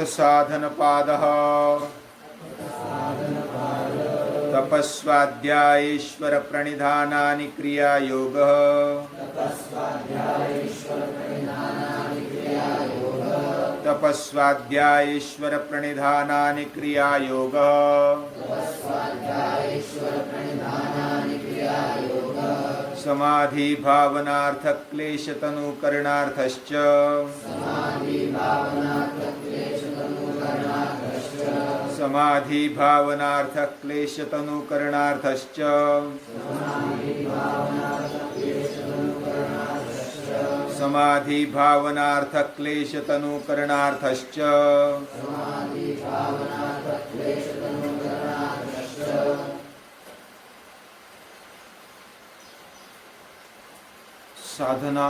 साधनपादः तपस्वाध्यायेश्वर प्रणिधानानि क्रियायोगः तपस्वाध्यायेश्वर प्रणिधानानि क्रियायोगः समाधि भावनार्थ क्लेश तनुकरणार्थश्च समाधि भावनार्थ क्लेश तनुकरणार्थश्च समाधि भावनार्थ क्लेश तनुकरणार्थश्च साधना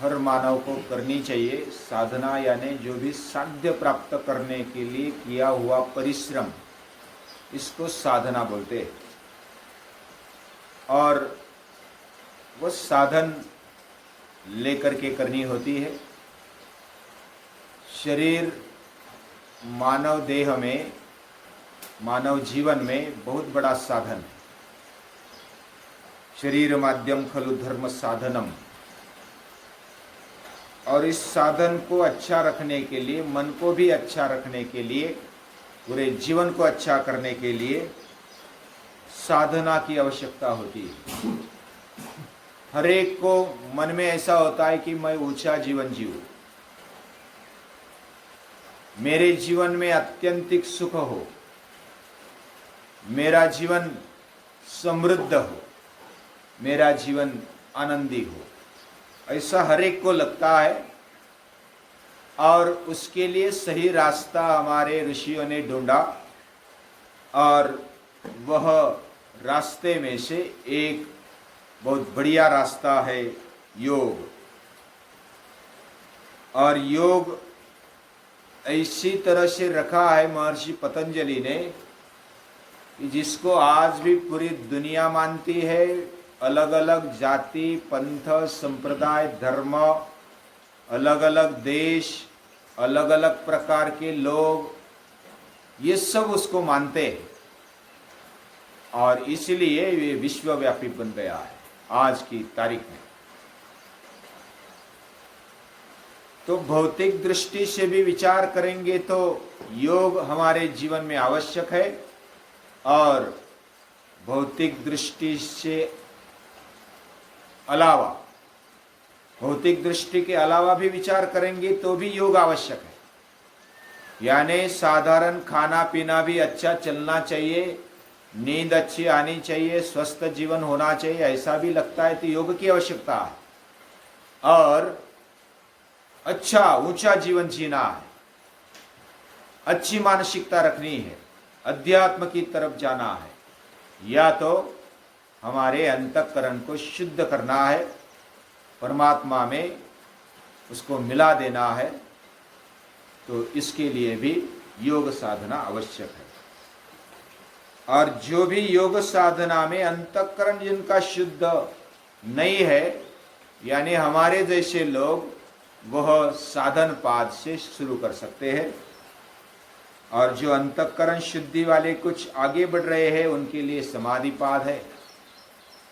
हर मानव को करनी चाहिए। साधना यानी जो भी साध्य प्राप्त करने के लिए किया हुआ परिश्रम, इसको साधना बोलते हैं। और वो साधन लेकर के करनी होती है। शरीर मानव देह में, मानव जीवन में बहुत बड़ा साधन है। शरीर माध्यम खलु धर्म साधनम। और इस साधन को अच्छा रखने के लिए, मन को भी अच्छा रखने के लिए, पूरे जीवन को अच्छा करने के लिए साधना की आवश्यकता होती है। हर एक को मन में ऐसा होता है कि मैं ऊंचा जीवन जीऊं, मेरे जीवन में अत्यंतिक सुख हो, मेरा जीवन समृद्ध हो, मेरा जीवन आनंदी हो, ऐसा हर एक को लगता है। और उसके लिए सही रास्ता हमारे ऋषियों ने ढूंढा, और वह रास्ते में से एक बहुत बढ़िया रास्ता है योग। और योग ऐसी तरह से रखा है महर्षि पतंजलि ने कि जिसको आज भी पूरी दुनिया मानती है। अलग अलग जाति, पंथ, संप्रदाय, धर्म, अलग अलग देश, अलग अलग प्रकार के लोग, ये सब उसको मानते हैं। और इसलिए ये विश्वव्यापी बन गया है आज की तारीख में। तो भौतिक दृष्टि से भी विचार करेंगे तो योग हमारे जीवन में आवश्यक है, और भौतिक दृष्टि से अलावा, भौतिक दृष्टि के अलावा भी विचार करेंगे तो भी योग आवश्यक है। यानी साधारण खाना पीना भी अच्छा चलना चाहिए, नींद अच्छी आनी चाहिए, स्वस्थ जीवन होना चाहिए, ऐसा भी लगता है तो योग की आवश्यकता है। और अच्छा ऊंचा जीवन जीना है, अच्छी मानसिकता रखनी है, अध्यात्म की तरफ जाना है, या तो हमारे अंतःकरण को शुद्ध करना है, परमात्मा में उसको मिला देना है, तो इसके लिए भी योग साधना आवश्यक है। और जो भी योग साधना में अंतःकरण जिनका शुद्ध नहीं है, यानी हमारे जैसे लोग, वह साधन पाद से शुरू कर सकते हैं। और जो अंतःकरण शुद्धि वाले कुछ आगे बढ़ रहे हैं, उनके लिए समाधि पाद है।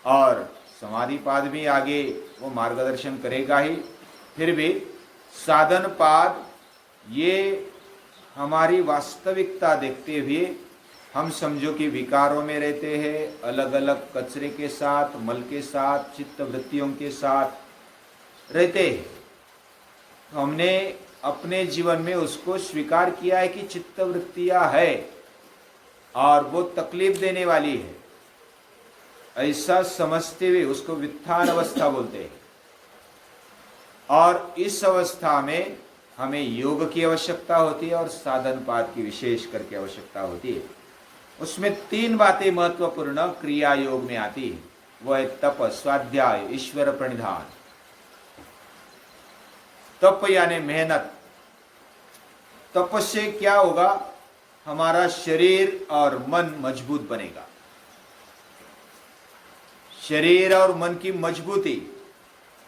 और समाधि पाद भी आगे वो मार्गदर्शन करेगा ही। फिर भी साधन पाद ये हमारी वास्तविकता देखते हुए, हम समझो कि विकारों में रहते हैं, अलग अलग कचरे के साथ, मल के साथ, चित्त वृत्तियों के साथ रहते हैं। तो हमने अपने जीवन में उसको स्वीकार किया है कि चित्त वृत्तियां है और वो तकलीफ देने वाली है, ऐसा समझते हुए उसको वित्थान अवस्था बोलते हैं। और इस अवस्था में हमें योग की आवश्यकता होती है और साधन पाद की विशेष करके आवश्यकता होती है। उसमें तीन बातें महत्वपूर्ण क्रिया योग में आती है। वह है तप, स्वाध्याय, ईश्वर प्रणिधान। तप यानी मेहनत। तप से क्या होगा? हमारा शरीर और मन मजबूत बनेगा। शरीर और मन की मजबूती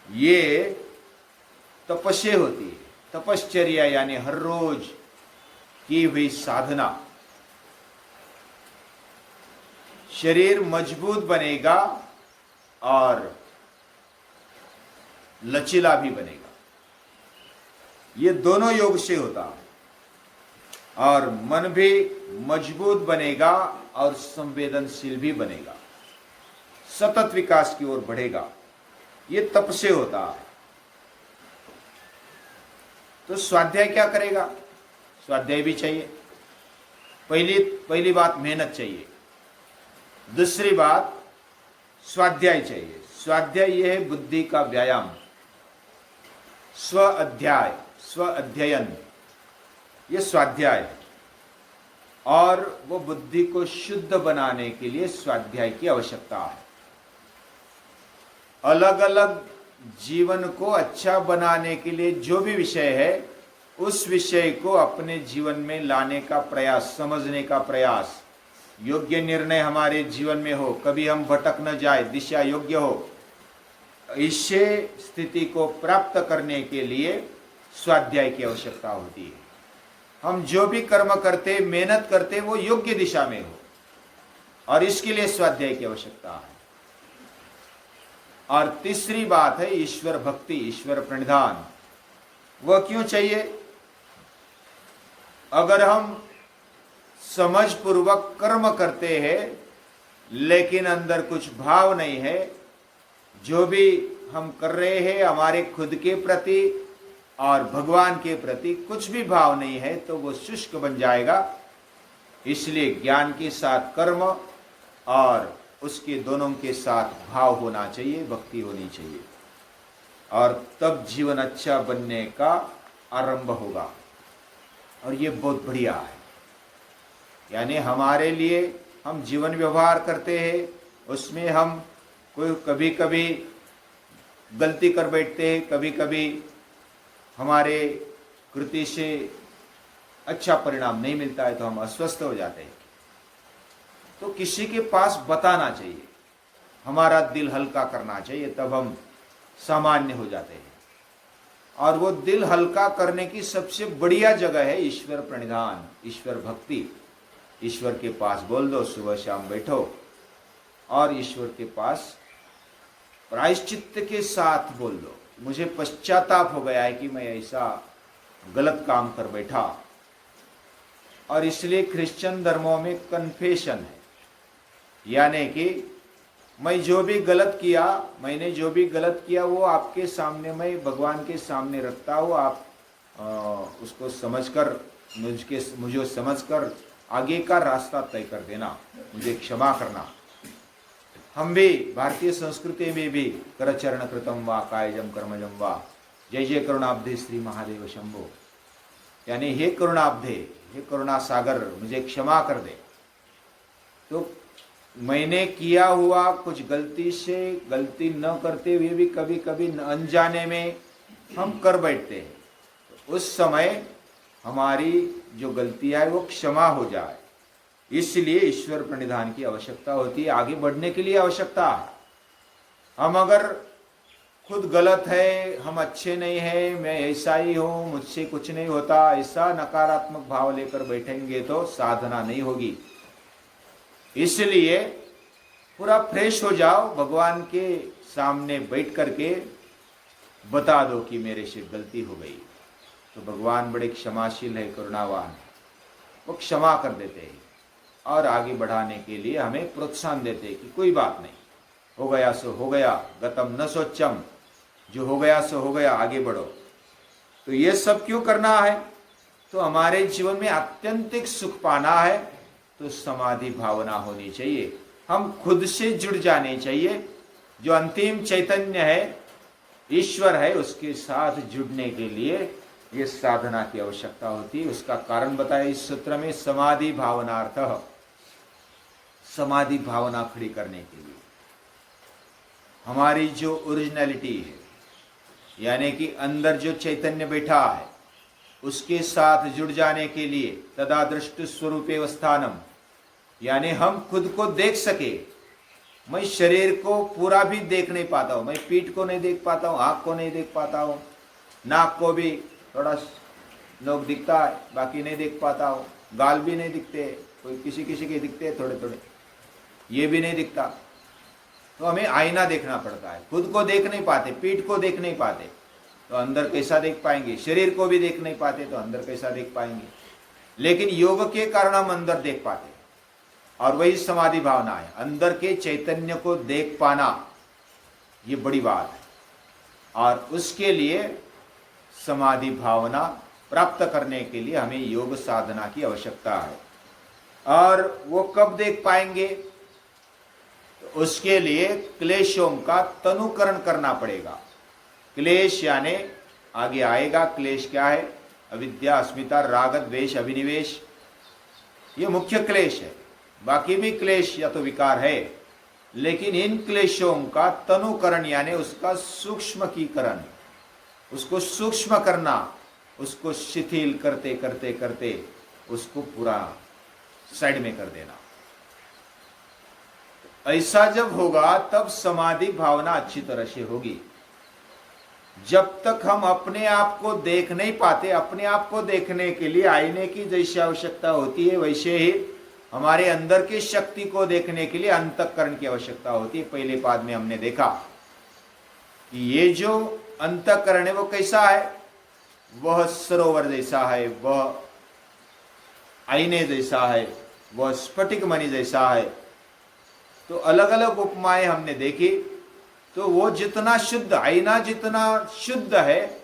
ये तप से होती है। तपश्चर्या यानी हर रोज की हुई साधना, शरीर मजबूत बनेगा और लचीला भी बनेगा। ये दोनों योग से होता है। और मन भी मजबूत बनेगा और संवेदनशील भी बनेगा, सतत विकास की ओर बढ़ेगा। ये तप से होता है। तो स्वाध्याय क्या करेगा? स्वाध्याय भी चाहिए। पहली बात मेहनत चाहिए। दूसरी बात स्वाध्याय चाहिए। स्वाध्याय यह है बुद्धि का व्यायाम, स्व अध्याय, स्व अध्ययन, ये स्वाध्याय है। और वो बुद्धि को शुद्ध बनाने के लिए स्वाध्याय की आवश्यकता है। अलग अलग जीवन को अच्छा बनाने के लिए जो भी विषय है, उस विषय को अपने जीवन में लाने का प्रयास, समझने का प्रयास, योग्य निर्णय हमारे जीवन में हो, कभी हम भटक न जाए, दिशा योग्य हो, इसे स्थिति को प्राप्त करने के लिए स्वाध्याय की आवश्यकता होती है। हम जो भी कर्म करते, मेहनत करते, वो योग्य दिशा में हो, और इसके लिए स्वाध्याय की आवश्यकता है। और तीसरी बात है ईश्वर भक्ति, ईश्वर प्रणिधान। वह क्यों चाहिए? अगर हम समझ पूर्वक कर्म करते हैं लेकिन अंदर कुछ भाव नहीं है, जो भी हम कर रहे हैं हमारे खुद के प्रति और भगवान के प्रति कुछ भी भाव नहीं है, तो वो शुष्क बन जाएगा। इसलिए ज्ञान के साथ कर्म और उसके दोनों के साथ भाव होना चाहिए, भक्ति होनी चाहिए, और तब जीवन अच्छा बनने का आरंभ होगा। और ये बहुत बढ़िया है। यानी हमारे लिए हम जीवन व्यवहार करते हैं, उसमें हम कोई कभी कभी गलती कर बैठते हैं, कभी कभी हमारे कृति से अच्छा परिणाम नहीं मिलता है, तो हम अस्वस्थ हो जाते हैं। तो किसी के पास बताना चाहिए, हमारा दिल हल्का करना चाहिए, तब हम सामान्य हो जाते हैं। और वो दिल हल्का करने की सबसे बढ़िया जगह है ईश्वर प्रणिधान, ईश्वर भक्ति। ईश्वर के पास बोल दो, सुबह शाम बैठो और ईश्वर के पास प्रायश्चित्त के साथ बोल दो, मुझे पश्चाताप हो गया है कि मैं ऐसा गलत काम कर बैठा। और इसलिए क्रिश्चियन धर्मों में कन्फेशन है, यानी कि मैं जो भी गलत किया, मैंने जो भी गलत किया, वो आपके सामने, मैं भगवान के सामने रखता हूँ। आप उसको समझकर, मुझे समझकर आगे का रास्ता तय कर देना, मुझे क्षमा करना। हम भी भारतीय संस्कृति में भी करचरण कृतम वा कायजम कर्मजम वा जय जय करुणाब्धे श्री महादेव शंभो, यानी हे करुणाब्धे, हे करुणा सागर, मुझे क्षमा कर दे। तो मैंने किया हुआ कुछ गलती से, गलती न करते हुए भी कभी कभी अनजाने में हम कर बैठते हैं, तो उस समय हमारी जो गलतियां है वो क्षमा हो जाए। इसलिए ईश्वर प्रणिधान की आवश्यकता होती है, आगे बढ़ने के लिए आवश्यकता है। हम अगर खुद गलत है, हम अच्छे नहीं हैं, मैं ऐसा ही हूँ, मुझसे कुछ नहीं होता, ऐसा नकारात्मक भाव लेकर बैठेंगे तो साधना नहीं होगी। इसलिए पूरा फ्रेश हो जाओ, भगवान के सामने बैठ करके बता दो कि मेरे से गलती हो गई। तो भगवान बड़े क्षमाशील है, करुणावान है, वो क्षमा कर देते हैं और आगे बढ़ाने के लिए हमें प्रोत्साहन देते हैं कि कोई बात नहीं, हो गया सो हो गया, गतम न सोचम, जो हो गया सो हो गया, आगे बढ़ो। तो ये सब क्यों करना है? तो हमारे जीवन में आत्यंतिक सुख पाना है, तो समाधि भावना होनी चाहिए, हम खुद से जुड़ जाने चाहिए। जो अंतिम चैतन्य है, ईश्वर है, उसके साथ जुड़ने के लिए ये साधना की आवश्यकता होती है। उसका कारण बताया इस सूत्र में, समाधि भावनार्थ, समाधि भावना खड़ी करने के लिए हमारी जो ओरिजिनलिटी है, यानी कि अंदर जो चैतन्य बैठा है, उसके साथ जुड़ जाने के लिए तदा दृष्टि स्वरूपे स्थानम, यानी हम खुद को देख सके। मैं शरीर को पूरा भी देख नहीं पाता हूँ, मैं पीठ को नहीं देख पाता हूँ, आँख को नहीं देख पाता हूँ, नाक को भी थोड़ा लोग दिखता है, बाकी नहीं दिख पाता हो, गाल भी नहीं दिखते, कोई किसी किसी के दिखते हैं थोड़े थोड़े, ये भी नहीं दिखता। तो हमें आईना देखना पड़ता है, खुद को देख नहीं पाते, पीठ को देख नहीं पाते तो अंदर कैसा देख पाएंगे, शरीर को भी देख नहीं पाते तो अंदर कैसा देख पाएंगे। लेकिन योग के कारण हम अंदर देख पाते, और वही समाधि भावना है, अंदर के चैतन्य को देख पाना, ये बड़ी बात है। और उसके लिए समाधि भावना प्राप्त करने के लिए हमें योग साधना की आवश्यकता है। और वो कब देख पाएंगे, तो उसके लिए क्लेशों का तनुकरण करना पड़ेगा। क्लेश यानी आगे आएगा, क्लेश क्या है, अविद्या, अस्मिता, राग, द्वेष, अभिनिवेश, ये मुख्य क्लेश है। बाकी भी क्लेश या तो विकार है, लेकिन इन क्लेशों का तनुकरण यानी उसका सूक्ष्मकीकरण, उसको सूक्ष्म करना, उसको शिथिल करते करते करते उसको पूरा साइड में कर देना। ऐसा जब होगा तब समाधि भावना अच्छी तरह से होगी। जब तक हम अपने आप को देख नहीं पाते, अपने आप को देखने के लिए आईने की जैसी आवश्यकता होती है, वैसे ही हमारे अंदर की शक्ति को देखने के लिए अंतःकरण की आवश्यकता होती है। पहले पाद में हमने देखा कि ये जो अंतःकरण है वो कैसा है, वह सरोवर जैसा है, वह आईने जैसा है, वह स्फटिक मणि जैसा है। तो अलग अलग उपमाएं हमने देखी। तो वो जितना शुद्ध, आईना जितना शुद्ध है,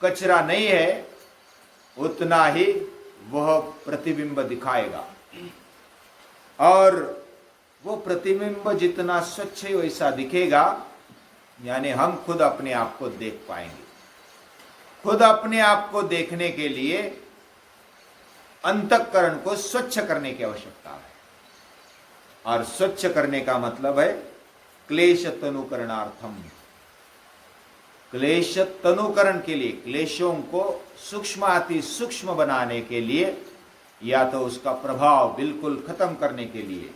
कचरा नहीं है, उतना ही वह प्रतिबिंब दिखाएगा। और वो प्रतिबिंब जितना स्वच्छ है वैसा दिखेगा, यानी हम खुद अपने आप को देख पाएंगे। खुद अपने आप को देखने के लिए अंतःकरण को स्वच्छ करने की आवश्यकता है। और स्वच्छ करने का मतलब है क्लेश तनुकरणार्थम। क्लेश तनुकरण के लिए, क्लेशों को सूक्ष्म अति सूक्ष्म बनाने के लिए, या तो उसका प्रभाव बिल्कुल खत्म करने के लिए,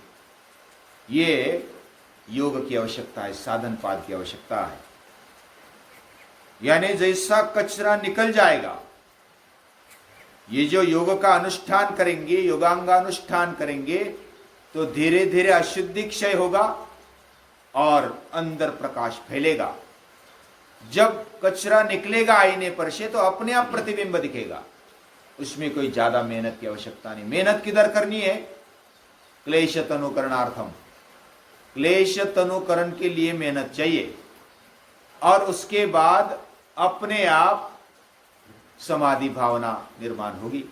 ये योग की आवश्यकता है, साधन पाद की आवश्यकता है। यानी जैसा कचरा निकल जाएगा, ये जो योग का अनुष्ठान करेंगे, योगांगानुष्ठान करेंगे, तो धीरे धीरे अशुद्धि क्षय होगा और अंदर प्रकाश फैलेगा। जब कचरा निकलेगा आईने पर से तो अपने आप प्रतिबिंब दिखेगा, उसमें कोई ज्यादा मेहनत की आवश्यकता नहीं। मेहनत किधर करनी है, क्लेश तनुकरणार्थम, क्लेश तनुकरण के लिए मेहनत चाहिए। और उसके बाद अपने आप समाधि भावना निर्माण होगी।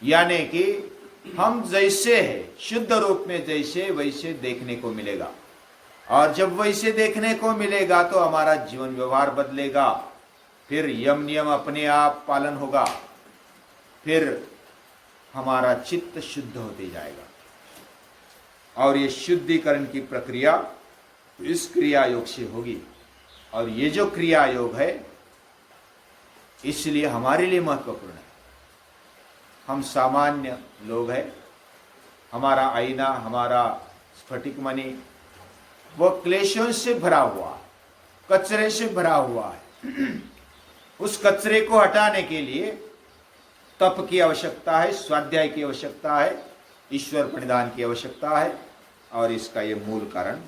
यानी कि हम जैसे हैं, शुद्ध रूप में जैसे वैसे देखने को मिलेगा। और जब वैसे देखने को मिलेगा तो हमारा जीवन व्यवहार बदलेगा, फिर यम नियम अपने आप पालन होगा, फिर हमारा चित्त शुद्ध होते जाएगा। और ये शुद्धिकरण की प्रक्रिया इस क्रिया योग से होगी। और ये जो क्रिया योग है इसलिए हमारे लिए महत्वपूर्ण है। हम सामान्य लोग हैं, हमारा आईना, हमारा स्फटिक मणि वो क्लेशों से भरा हुआ है, कचरे से भरा हुआ है। उस कचरे को हटाने के लिए तप की आवश्यकता है, स्वाध्याय की आवश्यकता है, ईश्वर प्रणिधान की आवश्यकता है। और इसका ये मूल कारण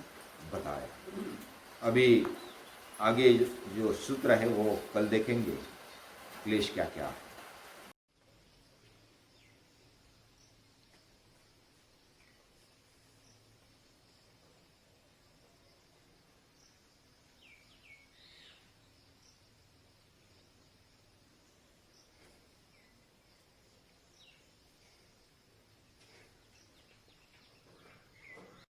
बताया। अभी आगे जो सूत्र है वो कल देखेंगे, क्लेश क्या क्या है।